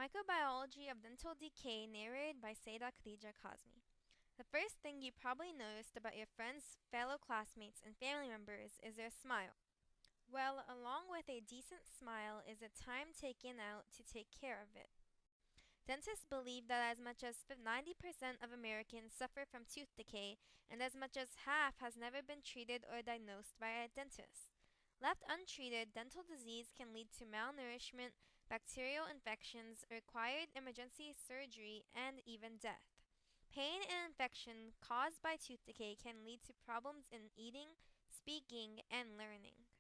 Microbiology of Dental Decay, narrated by Syeda Kazmi. The first thing you probably noticed about your friends, fellow classmates, and family members is their smile. Well, along with a decent smile is the time taken out to take care of it. Dentists believe that as much as 90% of Americans suffer from tooth decay, and as much as half has never been treated or diagnosed by a dentist. Left untreated, dental disease can lead to malnourishment, bacterial infections, required emergency surgery, and even death. Pain and infection caused by tooth decay can lead to problems in eating, speaking, and learning.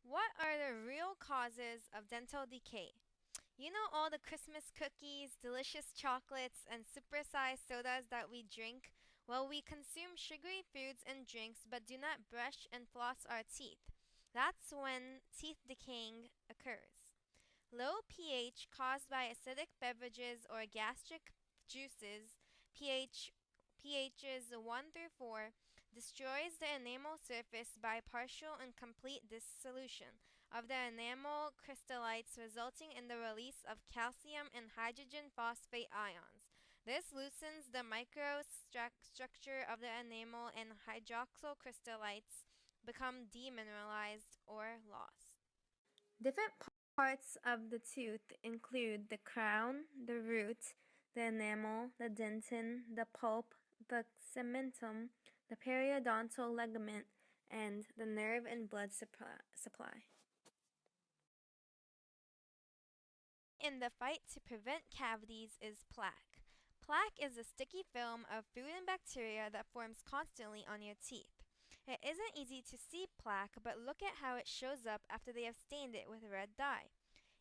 What are the real causes of dental decay? You know all the Christmas cookies, delicious chocolates, and supersized sodas that we drink? Well, we consume sugary foods and drinks but do not brush and floss our teeth. That's when teeth decaying occurs. Low pH caused by acidic beverages or gastric juices, pH pHs 1 through 4, destroys the enamel surface by partial and complete dissolution of the enamel crystallites, resulting in the release of calcium and hydrogen phosphate ions. This loosens the microstructure of the enamel, and hydroxyl crystallites become demineralized or lost. Different parts of the tooth include the crown, the root, the enamel, the dentin, the pulp, the cementum, the periodontal ligament, and the nerve and blood supply. In the fight to prevent cavities is plaque. Plaque is a sticky film of food and bacteria that forms constantly on your teeth. It isn't easy to see plaque, but look at how it shows up after they have stained it with red dye.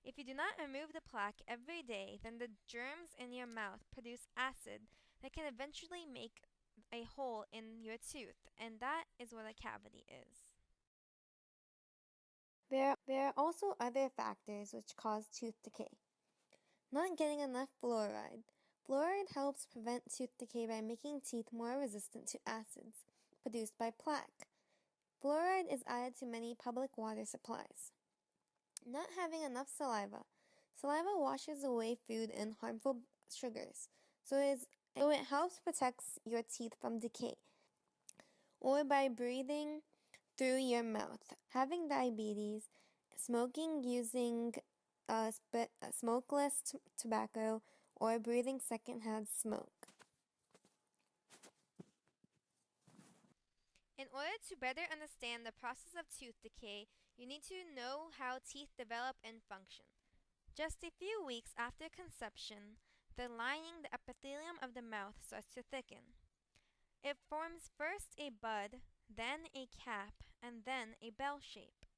If you do not remove the plaque every day, then the germs in your mouth produce acid that can eventually make a hole in your tooth, and that is what a cavity is. There are also other factors which cause tooth decay. Not getting enough fluoride. Fluoride helps prevent tooth decay by making teeth more resistant to acids produced by plaque. Fluoride is added to many public water supplies. Not having enough saliva. Saliva washes away food and harmful sugars, so it helps protect your teeth from decay. Or by breathing through your mouth. Having diabetes, smoking using smokeless tobacco, or breathing secondhand smoke. In order to better understand the process of tooth decay, you need to know how teeth develop and function. Just a few weeks after conception, the lining, the epithelium of the mouth starts to thicken. It forms first a bud, then a cap, and then a bell shape.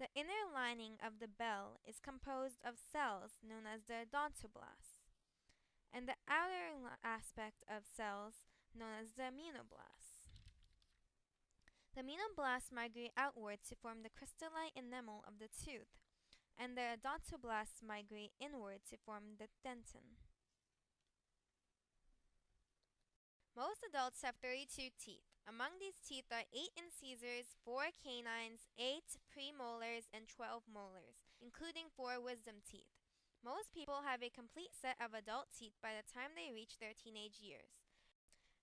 The inner lining of the bell is composed of cells known as the odontoblasts, and the outer aspect of cells known as the immunoblasts. The immunoblasts migrate outwards to form the crystalline enamel of the tooth, and the odontoblasts migrate inward to form the dentin. Most adults have 32 teeth. Among these teeth are 8 incisors, 4 canines, 8 premolars, and 12 molars, including 4 wisdom teeth. Most people have a complete set of adult teeth by the time they reach their teenage years.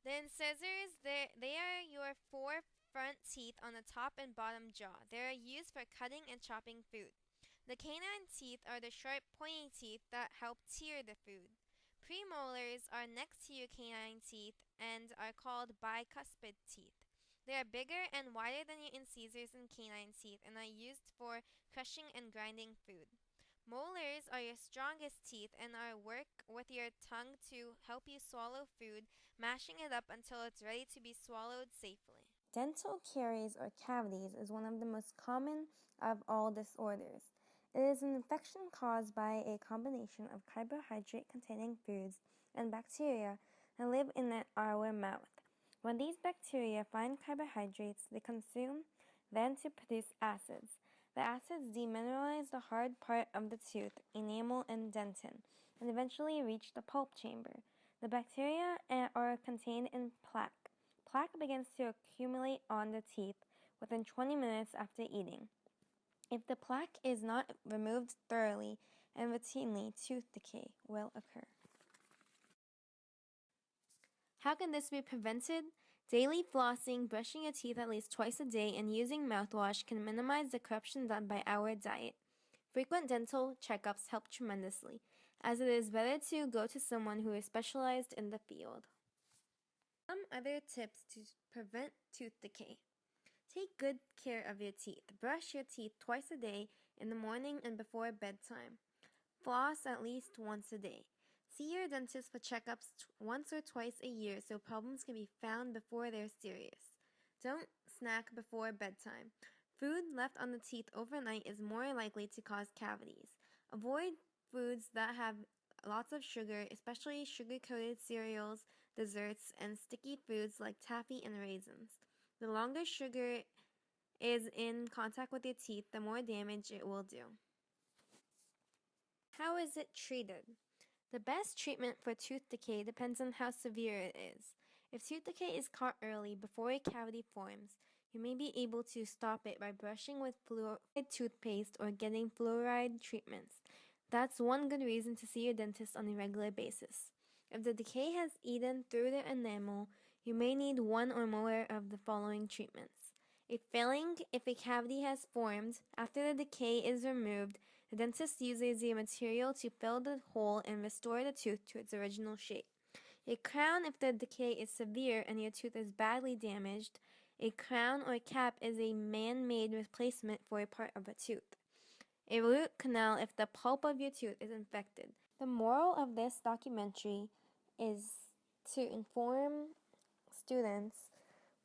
The incisors, they are your 4 front teeth on the top and bottom jaw. They are used for cutting and chopping food. The canine teeth are the sharp, pointy teeth that help tear the food. Premolars are next to your canine teeth and are called bicuspid teeth. They are bigger and wider than your incisors and canine teeth and are used for crushing and grinding food. Molars are your strongest teeth and are work with your tongue to help you swallow food, mashing it up until it's ready to be swallowed safely. Dental caries or cavities is one of the most common of all disorders. It is an infection caused by a combination of carbohydrate-containing foods and bacteria that live in our mouth. When these bacteria find carbohydrates, they consume them to produce acids. The acids demineralize the hard part of the tooth, enamel and dentin, and eventually reach the pulp chamber. The bacteria are contained in plaque. Plaque begins to accumulate on the teeth within 20 minutes after eating. If the plaque is not removed thoroughly, and routinely tooth decay will occur. How can this be prevented? Daily flossing, brushing your teeth at least twice a day, and using mouthwash can minimize the corruption done by our diet. Frequent dental checkups help tremendously, as it is better to go to someone who is specialized in the field. Some other tips to prevent tooth decay. Take good care of your teeth. Brush your teeth twice a day, in the morning and before bedtime. Floss at least once a day. See your dentist for checkups once or twice a year so problems can be found before they're serious. Don't snack before bedtime. Food left on the teeth overnight is more likely to cause cavities. Avoid foods that have lots of sugar, especially sugar-coated cereals, desserts, and sticky foods like taffy and raisins. The longer sugar is in contact with your teeth, the more damage it will do. How is it treated? The best treatment for tooth decay depends on how severe it is. If tooth decay is caught early, before a cavity forms, you may be able to stop it by brushing with fluoride toothpaste or getting fluoride treatments. That's one good reason to see your dentist on a regular basis. If the decay has eaten through the enamel, you may need one or more of the following treatments. If a cavity has formed, after the decay is removed, the dentist uses the material to fill the hole and restore the tooth to its original shape. A crown if the decay is severe and your tooth is badly damaged. A crown or cap is a man-made replacement for a part of a tooth. A root canal if the pulp of your tooth is infected. The moral of this documentary is to inform students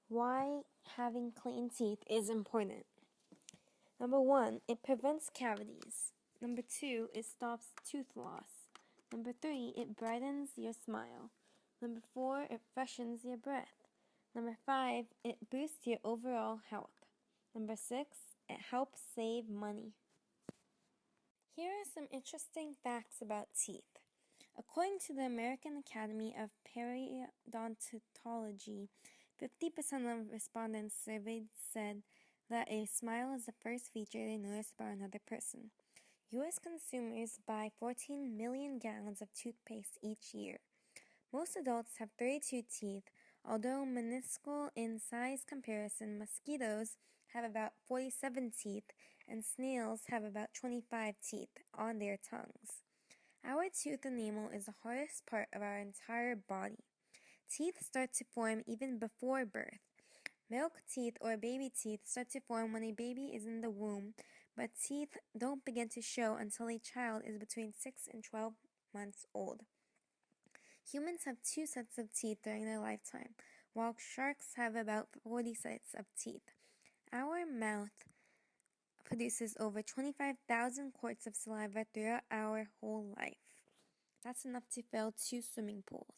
why having clean teeth is important. Number 1, it prevents cavities. Number 2, it stops tooth loss. Number 3, it brightens your smile. Number 4, it freshens your breath. Number 5, it boosts your overall health. Number 6, it helps save money. Here are some interesting facts about teeth. According to the American Academy of Periodontology, 50% of respondents surveyed said that a smile is the first feature they notice about another person. U.S. consumers buy 14 million gallons of toothpaste each year. Most adults have 32 teeth, although minuscule in size comparison. Mosquitoes have about 47 teeth, and snails have about 25 teeth on their tongues. Our tooth enamel is the hardest part of our entire body. Teeth start to form even before birth. Milk teeth or baby teeth start to form when a baby is in the womb, but teeth don't begin to show until a child is between 6 and 12 months old. Humans have 2 sets of teeth during their lifetime, while sharks have about 40 sets of teeth. Our mouth produces over 25,000 quarts of saliva throughout our whole life. That's enough to fill 2 swimming pools.